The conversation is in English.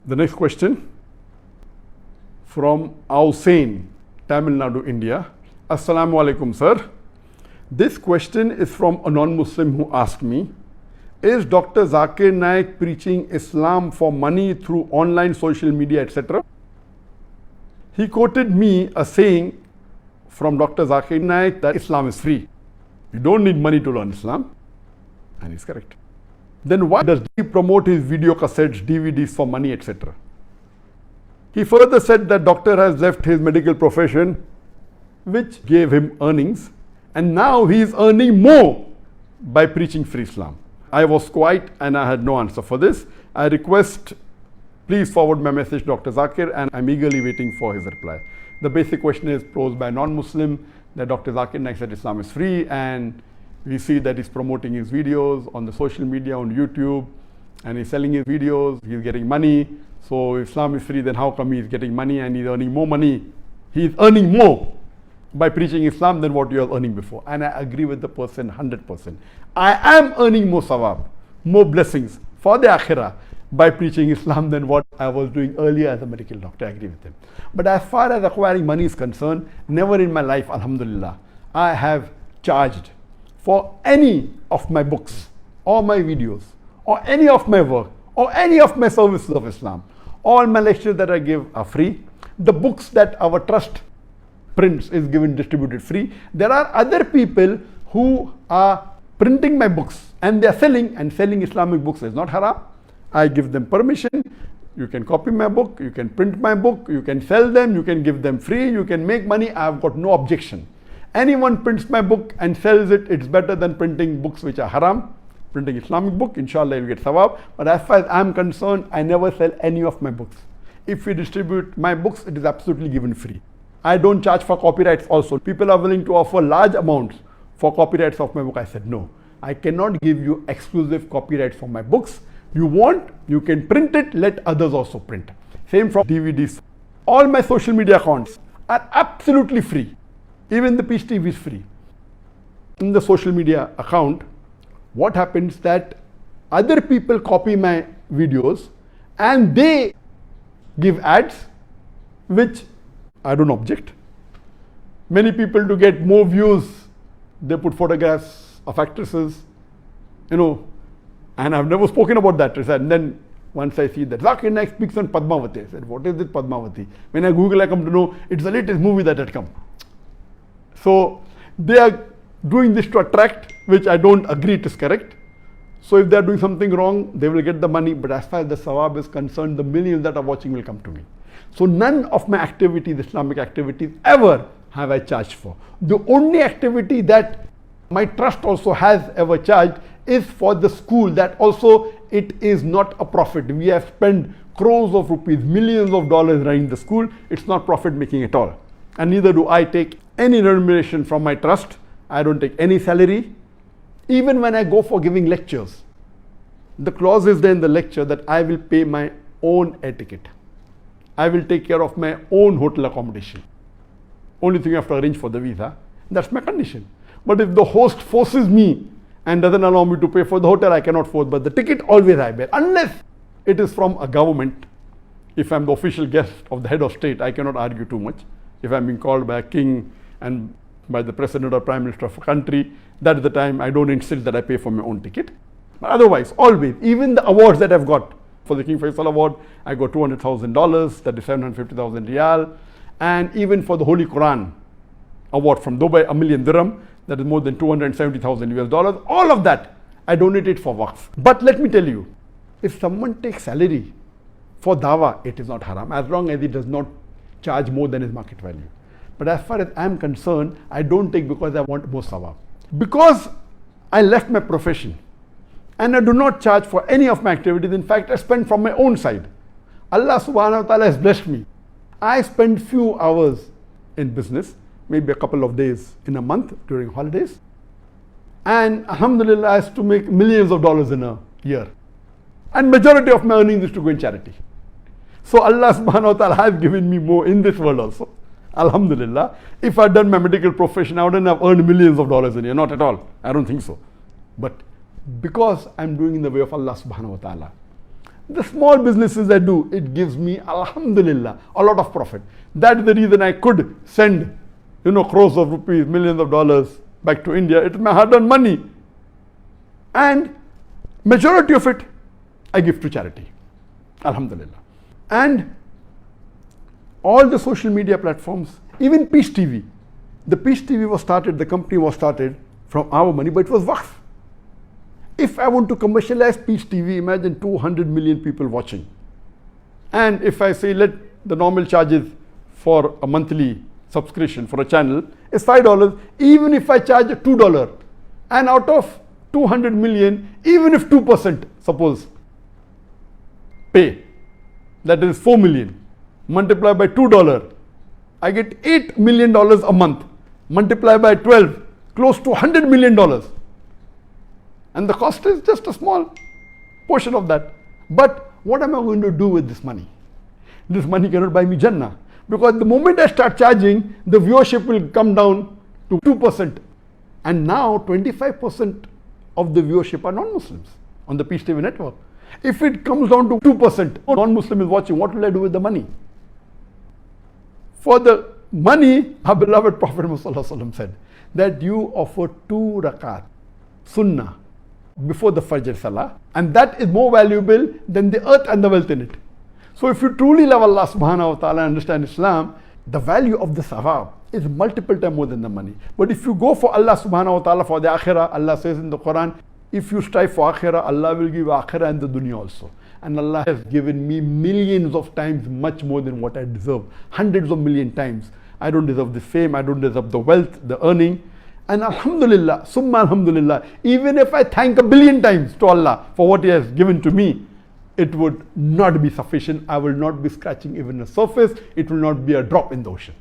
The next question from Ausain, Tamil Nadu, India. Assalamu alaikum, sir. This question is from a non-Muslim who asked me, is Dr. Zakir Naik preaching Islam for money through online social media, etc.? He quoted me a saying from Dr. Zakir Naik that Islam is free. You don't need money to learn Islam. And he's correct. Then why does he promote his video cassettes, DVDs for money, etc.? He further said that doctor has left his medical profession, which gave him earnings, and now he is earning more by preaching free Islam. I was quiet and I had no answer for this. I request, please forward my message to Dr. Zakir, and I'm eagerly waiting for his reply. The basic question is posed by a non-Muslim that Dr. Zakir Naik said Islam is free, and we see that he's promoting his videos on the social media, on YouTube, and he's selling his videos, he's getting money. So if Islam is free, then how come he's getting money and he's earning more money? He's earning more by preaching Islam than what you are earning before. And I agree with the person 100%. I am earning more sawab, more blessings for the akhirah by preaching Islam than what I was doing earlier as a medical doctor. I agree with him. But as far as acquiring money is concerned, never in my life, alhamdulillah, I have charged for any of my books or my videos or any of my work or any of my services of Islam. All my lectures that I give are free. The books that our trust prints is given, distributed free. There are other people who are printing my books and they are selling, and selling Islamic books is not haram. I give them permission. You can copy my book, you can print my book, you can sell them, you can give them free, you can make money. I have got no objection. Anyone prints my book and sells it, it's better than printing books which are haram. Printing Islamic book, inshallah you'll get sawab. But as far as I'm concerned, I never sell any of my books. If you distribute my books, it is absolutely given free. I don't charge for copyrights also. People are willing to offer large amounts for copyrights of my book. I said no. I cannot give you exclusive copyrights for my books. You want, you can print it, let others also print. Same from DVDs. All my social media accounts are absolutely free. Even the Peace TV is free. In the social media account, what happens that other people copy my videos and they give ads, which I don't object. Many people, to get more views, they put photographs of actresses, and I've never spoken about that. And then once I see that Zakir Naik speaks on Padmavati, I said, what is it Padmavati? When I Google, I come to know it's the latest movie that had come. So they are doing this to attract, which I don't agree it is correct. So if they are doing something wrong, they will get the money. But as far as the sawab is concerned, the millions that are watching will come to me. So none of my activities, Islamic activities, ever have I charged for. The only activity that my trust also has ever charged is for the school. That also, it is not a profit. We have spent crores of rupees, millions of dollars running the school. It's not profit making at all. And neither do I take any remuneration from my trust. I don't take any salary. Even when I go for giving lectures, the clause is there in the lecture that I will pay my own air ticket. I will take care of my own hotel accommodation. Only thing I have to arrange for the visa. That's my condition. But if the host forces me and doesn't allow me to pay for the hotel, I cannot force. But the ticket always I bear. Unless it is from a government. If I'm the official guest of the head of state, I cannot argue too much. If I'm being called by a king and by the president or prime minister of a country, that's the time I don't insist that I pay for my own ticket. But otherwise, always, even the awards that I've got, for the King Faisal Award, I got $200,000, that is 750,000 riyal. And even for the Holy Quran Award from Dubai, 1 million dirham, that is more than 270,000 US dollars. All of that, I donated for waqf. But let me tell you, if someone takes salary for dawah, it is not haram, as long as it does not charge more than his market value. But as far as I am concerned, I don't take because I want more sawab. Because I left my profession and I do not charge for any of my activities. In fact, I spend from my own side. Allah subhanahu wa ta'ala has blessed me. I spend few hours in business, maybe a couple of days in a month during holidays. And alhamdulillah, I have to make millions of dollars in a year. And majority of my earnings is to go in charity. So Allah subhanahu wa ta'ala has given me more in this world also. Alhamdulillah. If I had done my medical profession, I wouldn't have earned millions of dollars in a year. Not at all. I don't think so. But because I'm doing in the way of Allah subhanahu wa ta'ala, The small businesses I do, it gives me, alhamdulillah, a lot of profit. That is the reason I could send, crores of rupees, millions of dollars back to India. It's my hard-earned money. And majority of it, I give to charity. Alhamdulillah. And all the social media platforms, even Peace TV. The Peace TV was started, the company was started from our money, but it was waqf. If I want to commercialize Peace TV, imagine 200 million people watching. And if I say let the normal charges for a monthly subscription for a channel is $5, even if I charge $2, and out of 200 million, even if 2%, suppose, pay, that is 4 million, multiply by $2, I get $8 million a month, multiply by 12, close to $100 million. And the cost is just a small portion of that. But what am I going to do with this money? This money cannot buy me Jannah. Because the moment I start charging, the viewership will come down to 2%. And now 25% of the viewership are non-Muslims on the Peace TV network. If it comes down to 2%, non-Muslim is watching, what will I do with the money? For the money, our beloved Prophet Muhammad said that you offer 2 rakat, sunnah, before the Fajr Salah, and that is more valuable than the earth and the wealth in it. So if you truly love Allah subhanahu wa ta'ala and understand Islam, the value of the sawab is multiple times more than the money. But if you go for Allah subhanahu wa ta'ala for the akhirah, Allah says in the Quran, if you strive for akhirah, Allah will give akhirah and the dunya also. And Allah has given me millions of times much more than what I deserve. Hundreds of million times. I don't deserve the fame, I don't deserve the wealth, the earning. And alhamdulillah, summa alhamdulillah, even if I thank 1 billion times to Allah for what He has given to me, it would not be sufficient. I will not be scratching even the surface. It will not be a drop in the ocean.